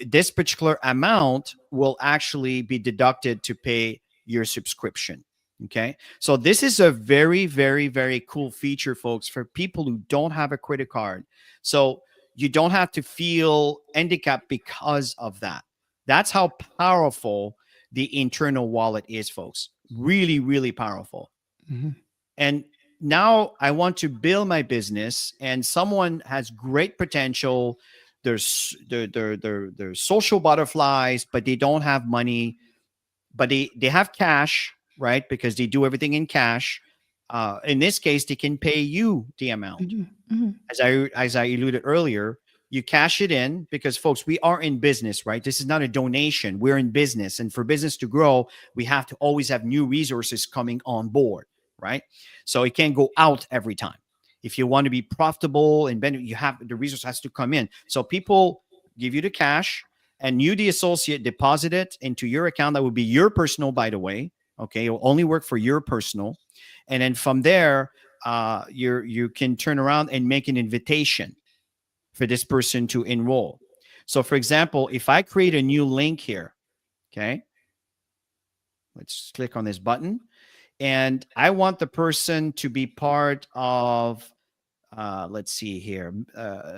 this particular amount will actually be deducted to pay your subscription. Okay. So this is a very, very, very cool feature, folks, for people who don't have a credit card. So you don't have to feel handicapped because of that. That's how powerful the internal wallet is, folks. Really, really powerful. And now I want to build my business, and someone has great potential. They're social butterflies, but they don't have money, but they have cash, right? Because they do everything in cash. In this case, they can pay you the amount. As I alluded earlier, you cash it in, because folks, we are in business, right? This is not a donation. We're in business. And for business to grow, we have to always have new resources coming on board, right? So it can't go out every time. If you want to be profitable and you have the resource has to come in. So people give you the cash and you, the associate, deposit it into your account. That would be your personal, by the way. Okay. It will only work for your personal. And then from there, you can turn around and make an invitation for this person to enroll. So for example, if I create a new link here, okay, let's click on this button, and I want the person to be part of, let's see here,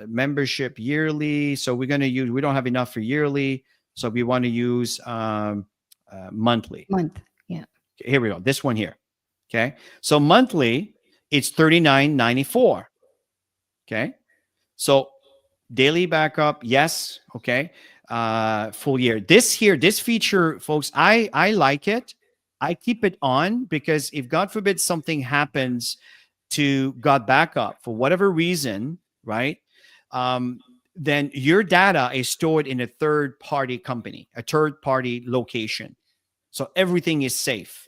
membership yearly. So we're going to use, we don't have enough for yearly. So we want to use monthly. Yeah. Okay, here we go. This one here. Okay. So monthly, it's $39.94. Okay. So daily backup, yes. Okay. Full year. This feature, folks, I like it. I keep it on because if God forbid something happens to GotBackup for whatever reason, right? Then your data is stored in a third-party company, a third-party location. So everything is safe.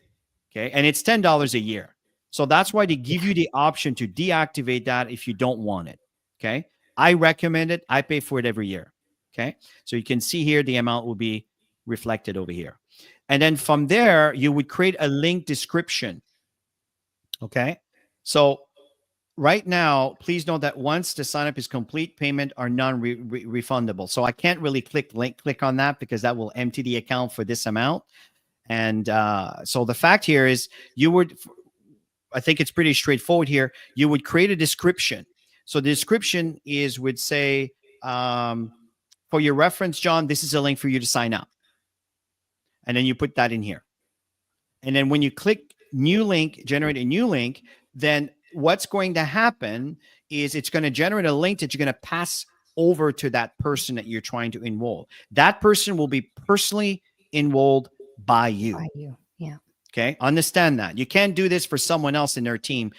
Okay. And it's $10 a year. So that's why they give you the option to deactivate that if you don't want it. Okay. I recommend it. I pay for it every year. Okay. So you can see here, the amount will be reflected over here. And then from there, you would create a link description. Okay. So right now, please note that once the sign up is complete, payment are non-refundable. So I can't really click on that because that will empty the account for this amount. And so the fact here is I think it's pretty straightforward here. You would create a description. So the description would say, for your reference, John, this is a link for you to sign up. And then you put that in here. And then when you click new link, generate a new link, then what's going to happen is it's going to generate a link that you're going to pass over to that person that you're trying to enroll. That person will be personally enrolled by you. Yeah. Okay. Understand that. You can't do this for someone else in their team.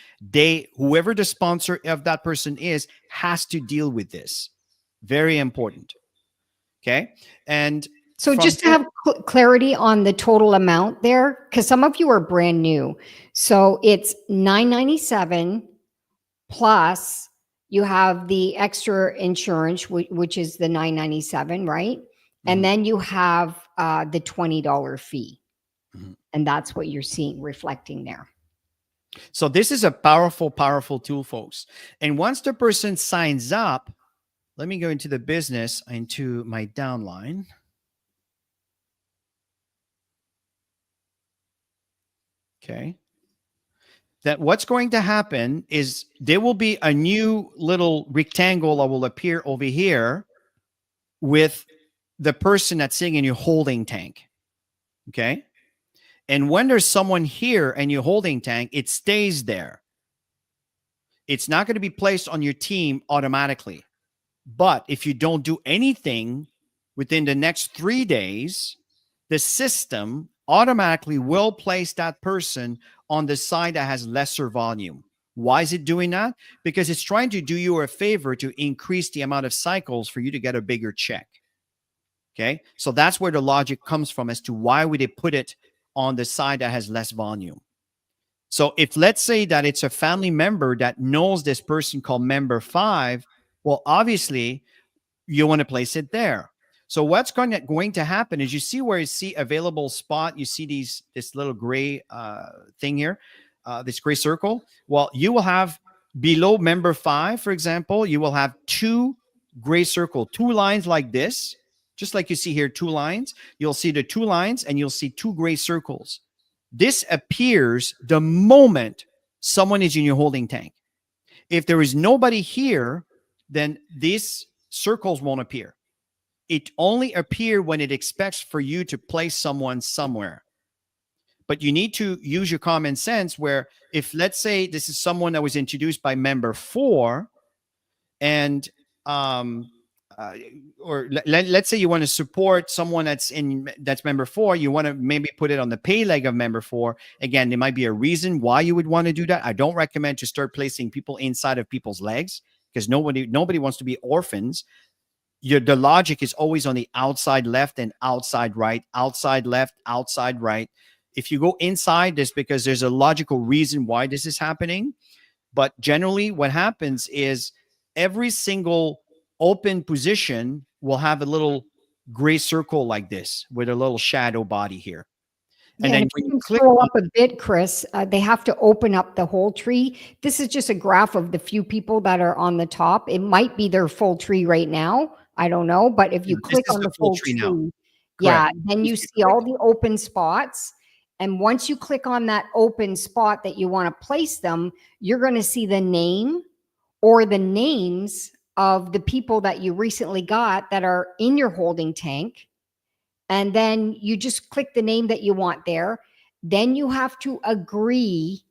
Whoever the sponsor of that person is, has to deal with this. Very important. Okay. And so just to have clarity on the total amount there, because some of you are brand new. So it's $9.97 plus you have the extra insurance, which is the $9.97, right? Mm-hmm. And then you have the $20 fee. Mm-hmm. And that's what you're seeing reflecting there. So this is a powerful, powerful tool, folks. And once the person signs up, let me go into the business, into my downline. Okay. That what's going to happen is there will be a new little rectangle that will appear over here with the person that's sitting in your holding tank. Okay. And when there's someone here and your holding tank, it stays there. It's not going to be placed on your team automatically. But if you don't do anything within the next 3 days, the system automatically will place that person on the side that has lesser volume. Why is it doing that? Because it's trying to do you a favor to increase the amount of cycles for you to get a bigger check. Okay. So that's where the logic comes from as to why would they put it on the side that has less volume. So if let's say that it's a family member that knows this person called member 5, well, obviously you want to place it there. So what's going to happen is you see where you see available spot, you see this little gray thing here, this gray circle. Well, you will have below member 5, for example, you will have 2 gray circle, 2 lines like this. Just like you see here, 2 lines, you'll see the 2 lines and you'll see 2 gray circles. This appears the moment someone is in your holding tank. If there is nobody here, then these circles won't appear. It only appears when it expects for you to place someone somewhere. But you need to use your common sense where if let's say this is someone that was introduced by member 4 and or let's say you want to support someone that's member 4, you want to maybe put it on the pay leg of member 4. Again, there might be a reason why you would want to do that. I don't recommend to start placing people inside of people's legs because nobody wants to be orphans. the logic is always on the outside left and outside right, outside left, outside right. If you go inside this, because there's a logical reason why this is happening. But generally, what happens is every single open position will have a little gray circle like this with a little shadow body here. And Yeah, and then if when you you can click scroll on, up a bit, Chris, they have to open up the whole tree. This is just a graph of the few people that are on the top. It might be their full tree right now. I don't know. But if you this click is on the the full full tree now. tree, Correct. yeah, then you If you see click, all the open spots. And once you click on that open spot that you want to place them, you're going to see the name or the names of the people that you recently got that are in your holding tank. And then you just click the name that you want there. Then you have to agree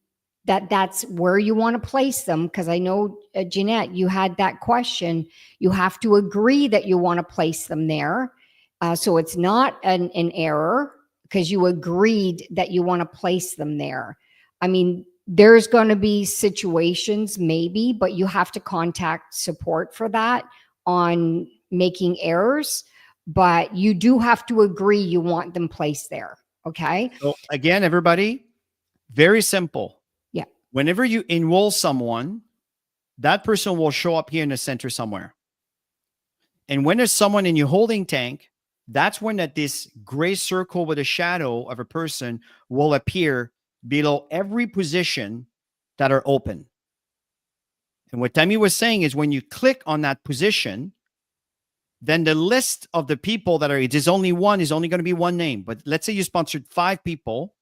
that that's where you want to place them. Because I know, Jeanette, you had that question. You have to agree that you want to place them there. So it's not an error because you agreed that you want to place them there. I mean, there's going to be situations maybe, but you have to contact support for that on making errors. But you do have to agree you want them placed there. Okay. so again, everybody, very simple. Yeah. Whenever you enroll someone, that person will show up here in the center somewhere. And when there's someone in your holding tank, that's when this gray circle with a shadow of a person will appear below every position that are open. And what Tammy was saying is when you click on that position, then the list of the people that are, it is only one, is only going to be one name. But let's say you sponsored 5 people,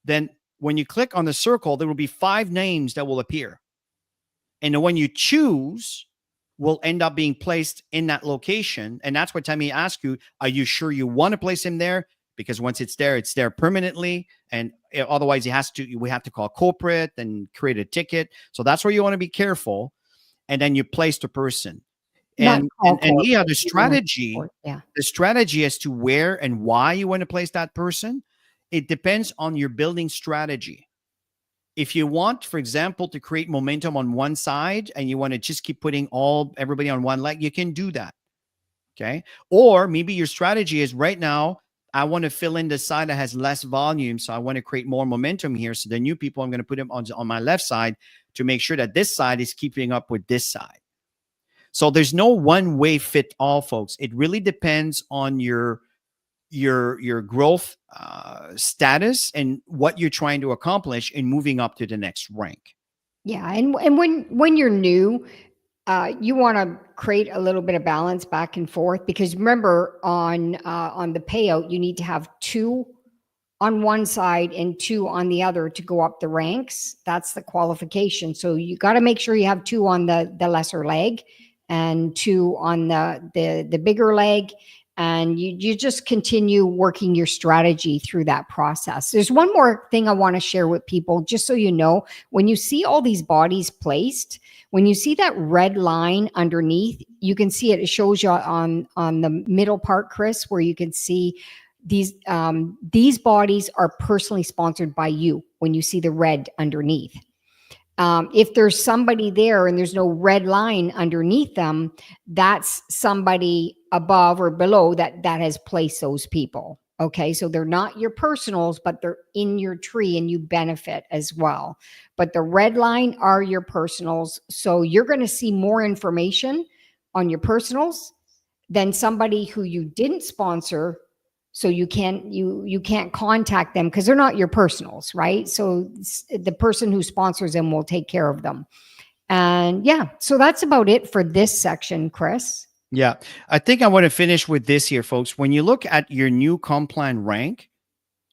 then when you click on the circle, there will be 5 names that will appear. And the one you choose will end up being placed in that location. And that's what Tammy asked you, are you sure you want to place him there? Because once it's there permanently. And otherwise we have to call corporate and create a ticket. So that's where you want to be careful. And then you place the person. And yeah, the strategy as to where and why you want to place that person, it depends on your building strategy. If you want, for example, to create momentum on one side and you want to just keep putting everybody on one leg, you can do that. Okay. Or maybe your strategy is right now, I want to fill in the side that has less volume. So I want to create more momentum here. So the new people, I'm going to put them on my left side to make sure that this side is keeping up with this side. So there's no one way fit all, folks. It really depends on your growth status and what you're trying to accomplish in moving up to the next rank. Yeah, and when you're new, you want to create a little bit of balance back and forth because remember on the payout you need to have 2 on one side and 2 on the other to go up the ranks. That's the qualification. So you got to make sure you have 2 on the lesser leg and 2 on the bigger leg. And you just continue working your strategy through that process. There's one more thing I want to share with people, just so you know, when you see all these bodies placed, when you see that red line underneath, you can see it. It shows you on the middle part, Chris, where you can see these bodies are personally sponsored by you when you see the red underneath. If there's somebody there and there's no red line underneath them, that's somebody above or below that has placed those people. Okay, so they're not your personals, but they're in your tree and you benefit as well. But the red line are your personals. So you're going to see more information on your personals than somebody who you didn't sponsor. So you can't contact them because they're not your personals, right? So the person who sponsors them will take care of them. And yeah, so that's about it for this section, Chris. Yeah, I think I want to finish with this here, folks. When you look at your new comp plan rank,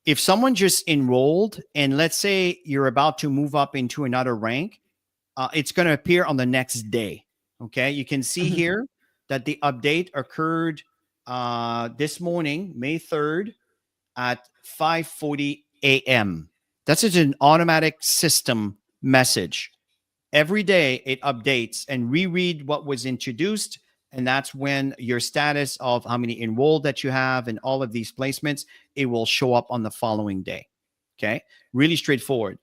if someone just enrolled and let's say you're about to move up into another rank, it's going to appear on the next day. Okay, you can see here that the update occurred this morning, May 3rd at 5:40 a.m. That's just an automatic system message. Every day it updates and reread what was introduced. And that's when your status of how many enrolled that you have and all of these placements, it will show up on the following day. Okay. Really straightforward.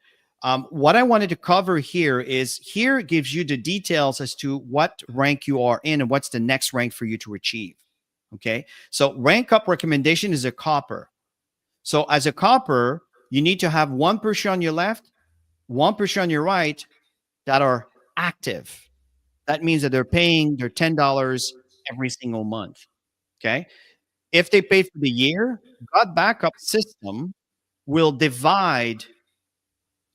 What I wanted to cover here is here it gives you the details as to what rank you are in and what's the next rank for you to achieve. Okay. So rank up recommendation is a copper. So as a copper, you need to have 1% on your left, 1% on your right that are active. That means that they're paying their $10 every single month. Okay. If they pay for the year, GotBackup system will divide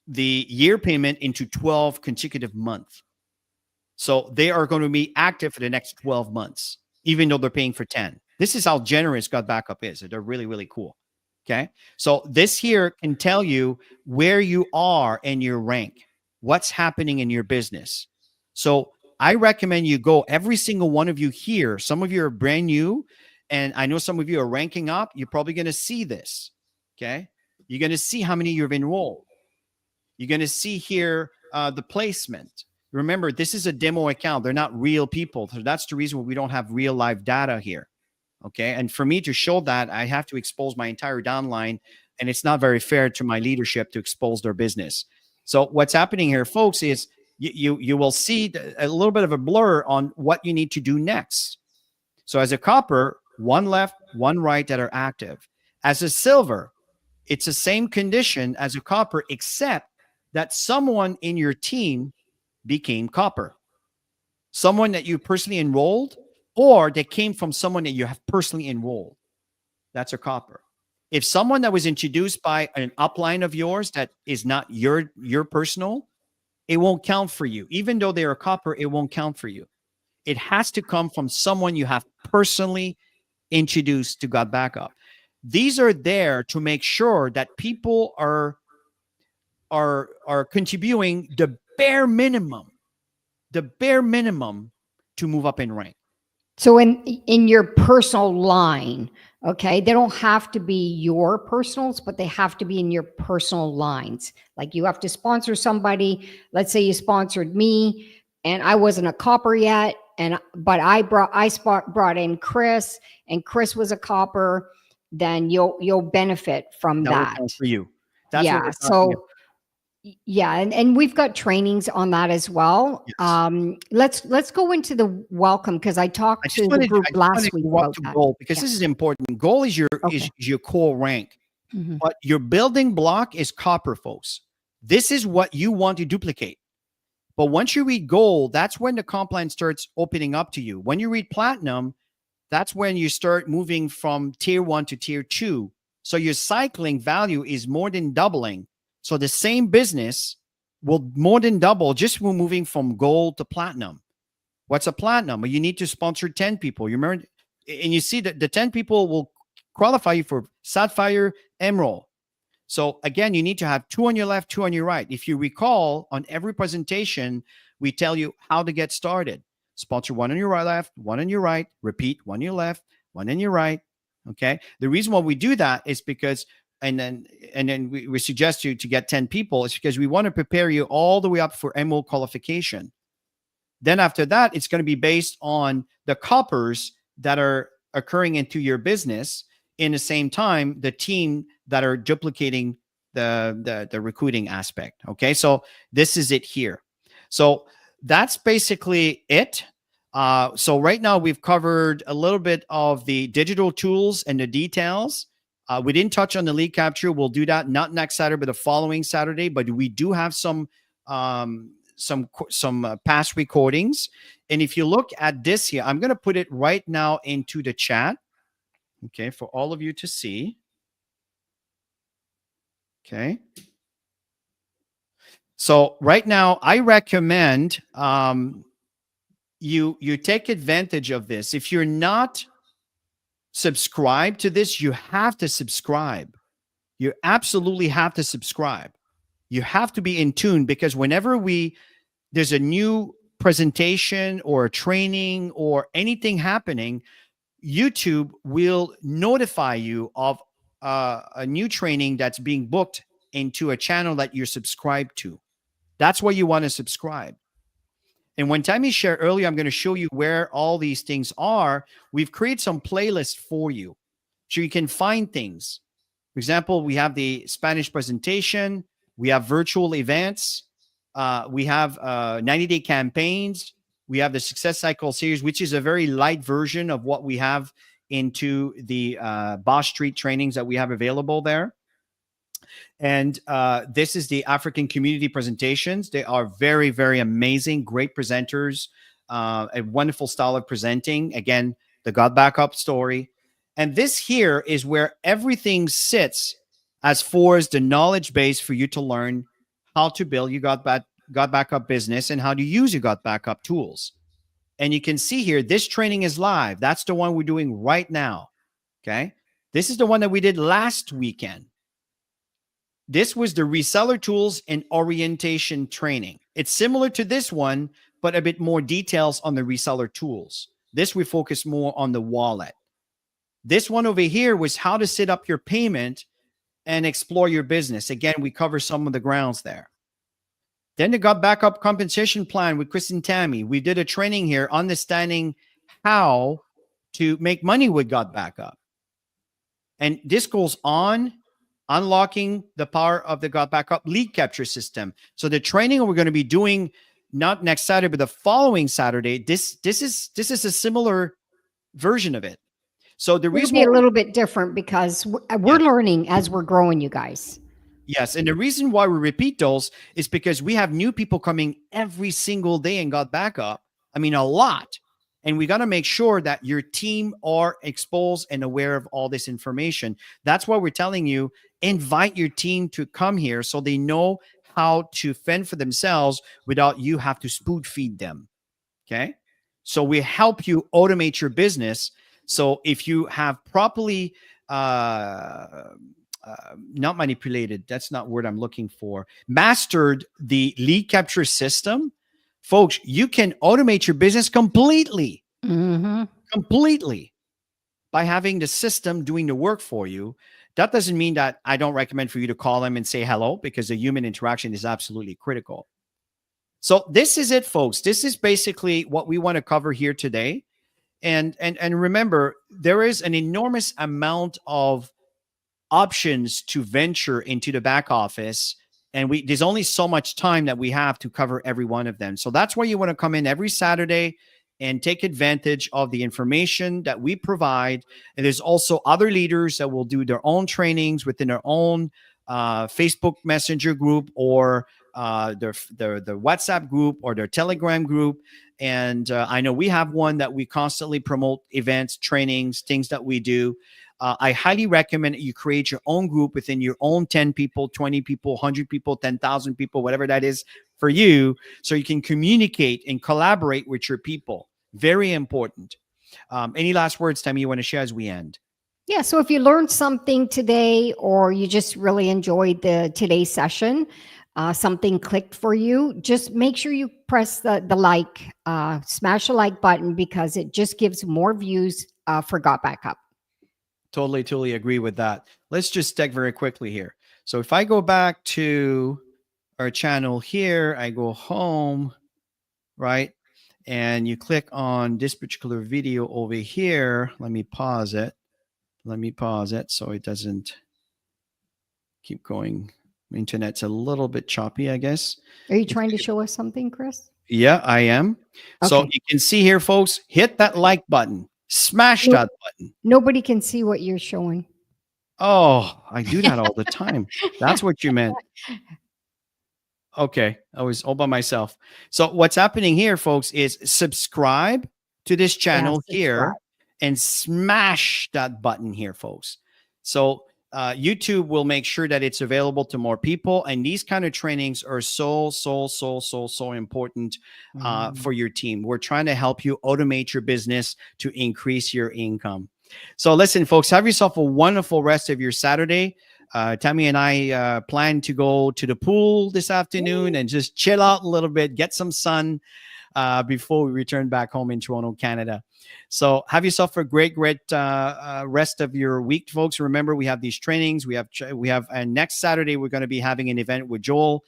the year payment into 12 consecutive months. So they are going to be active for the next 12 months, even though they're paying for 10. This is how generous GotBackup is. They're really, really cool. Okay. So this here can tell you where you are in your rank, what's happening in your business. So I recommend you go, every single one of you here. Some of you are brand new, and I know some of you are ranking up. You're probably going to see this. Okay. You're going to see how many you've enrolled. You're going to see here the placement. Remember, this is a demo account. They're not real people. So that's the reason why we don't have real live data here. Okay. And for me to show that, I have to expose my entire downline, and it's not very fair to my leadership to expose their business. So what's happening here, folks, is you will see a little bit of a blur on what you need to do next. So as a copper, one left, one right that are active. As a silver, it's the same condition as a copper, except that someone in your team became copper. Someone that you personally enrolled, or that came from someone that you have personally enrolled. That's a copper. If someone that was introduced by an upline of yours that is not your personal, it won't count for you. Even though they're a copper, it won't count for you. It has to come from someone you have personally introduced to GotBackup. These are there to make sure that people are contributing the bare minimum to move up in rank. So in your personal line, okay, they don't have to be your personals, but they have to be in your personal lines. Like you have to sponsor somebody. Let's say you sponsored me, and I wasn't a copper yet, but I brought in Chris, and Chris was a copper. Then you'll benefit from that. Will count for you. That's yeah. what we're talking about. Yeah, and we've got trainings on that as well. Yes. Let's go into the welcome, because I talked to the group last week about that. Goal, because this is important. Goal is your is your core rank, but your building block is copper, folks. This is what you want to duplicate. But once you read gold, that's when the comp line starts opening up to you. When you read platinum, that's when you start moving from tier 1 to tier 2. So your cycling value is more than doubling. So the same business will more than double just from moving from gold to platinum. What's a platinum? Well, you need to sponsor 10 people. You remember, and you see that the 10 people will qualify you for sapphire, emerald. So again, you need to have 2 on your left, 2 on your right. If you recall, on every presentation, we tell you how to get started. Sponsor 1 on your right, left, 1 on your right, repeat 1 on your left, 1 on your right. Okay. The reason why we do that is because and then we suggest you to get 10 people is because we want to prepare you all the way up for emerald qualification. Then after that, it's going to be based on the coppers that are occurring into your business. In the same time, the team that are duplicating the recruiting aspect. Okay. So this is it here. So that's basically it. So right now we've covered a little bit of the digital tools and the details. We didn't touch on the lead capture. We'll do that not next Saturday, but the following Saturday. But we do have some past recordings. And if you look at this here, I'm going to put it right now into the chat. Okay, for all of you to see. Okay. So right now, I recommend you take advantage of this. If you're not subscribed to this, you have to subscribe. You absolutely have to subscribe. You have to be in tune, because whenever there's a new presentation or a training or anything happening, YouTube will notify you of a new training that's being booked into a channel that you're subscribed to. That's why you want to subscribe. And when Tammy shared earlier, I'm going to show you where all these things are. We've created some playlists for you so you can find things. For example, we have the Spanish presentation, We have virtual events. We have 90-day campaigns. We have the Success Cycle series, which is a very light version of what we have into the Boss Street trainings that we have available there. And this is the African community presentations. They are very, very amazing, great presenters, a wonderful style of presenting. Again, the GotBackup story. And this here is where everything sits as far as the knowledge base for you to learn how to build your GotBackup business and how to use your GotBackup tools. And you can see here, this training is live. That's the one we're doing right now. Okay. This is the one that we did last weekend. This was the reseller tools and orientation training. It's similar to this one, but a bit more details on the reseller tools. This we focus more on the wallet. This one over here was how to set up your payment and explore your business. Again, we cover some of the grounds there. Then the GotBackup compensation plan with Chris and Tammy. We did a training here understanding how to make money with GotBackup. And this goes on, unlocking the power of the GotBackup lead capture system. So the training we're going to be doing not next Saturday, but the following Saturday, this is a similar version of it. So the reason be a little bit different because we're learning as we're growing, you guys. Yes. And the reason why we repeat those is because we have new people coming every single day and GotBackup. I mean, a lot. And we got to make sure that your team are exposed and aware of all this information. That's why we're telling you, invite your team to come here so they know how to fend for themselves without you have to spoon feed them. Okay. So we help you automate your business. So if you have properly, not manipulated, that's not the word I'm looking for, mastered the lead capture system, folks, you can automate your business completely, completely by having the system doing the work for you. That doesn't mean that I don't recommend for you to call them and say hello, because the human interaction is absolutely critical. So this is it, folks. This is basically what we want to cover here today. And remember, there is an enormous amount of options to venture into the back office. And there's only so much time that we have to cover every one of them. So that's why you want to come in every Saturday and take advantage of the information that we provide. And there's also other leaders that will do their own trainings within their own Facebook Messenger group, or their WhatsApp group, or their Telegram group. And I know we have one that we constantly promote events, trainings, things that we do. I highly recommend that you create your own group within your own 10 people, 20 people, 100 people, 10,000 people, whatever that is for you, so you can communicate and collaborate with your people. Very important. Any last words, Tammy, you want to share as we end? Yeah. So if you learned something today, or you just really enjoyed today's session, something clicked for you, just make sure you press the like, smash the like button, because it just gives more views for GotBackup. Totally agree with that. Let's just check very quickly here. So if I go back to our channel here, I go home, right? And you click on this particular video over here. Let me pause it. So it doesn't keep going. Internet's a little bit choppy, I guess. Are you trying to show us something, Chris? Yeah, I am. Okay. So you can see here, folks, hit that like button. Smash that button. Nobody can see what you're showing. Oh, I do that all the time. That's what you meant. Okay, I was all by myself. So what's happening here, folks, is subscribe to this channel here and smash that button here, folks. So YouTube will make sure that it's available to more people. And these kind of trainings are so important for your team. We're trying to help you automate your business to increase your income. So listen, folks, have yourself a wonderful rest of your Saturday. Tammy and I plan to go to the pool this afternoon and just chill out a little bit, get some sun before we return back home in Toronto, Canada. So have yourself a great rest of your week, folks. Remember, we have these trainings. We have next Saturday, we're going to be having an event with Joel.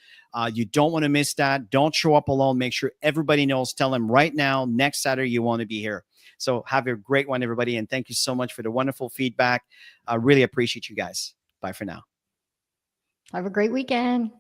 You don't want to miss that. Don't show up alone. Make sure everybody knows. Tell them right now, next Saturday, you want to be here. So have a great one, everybody. And thank you so much for the wonderful feedback. I really appreciate you guys. Bye for now. Have a great weekend.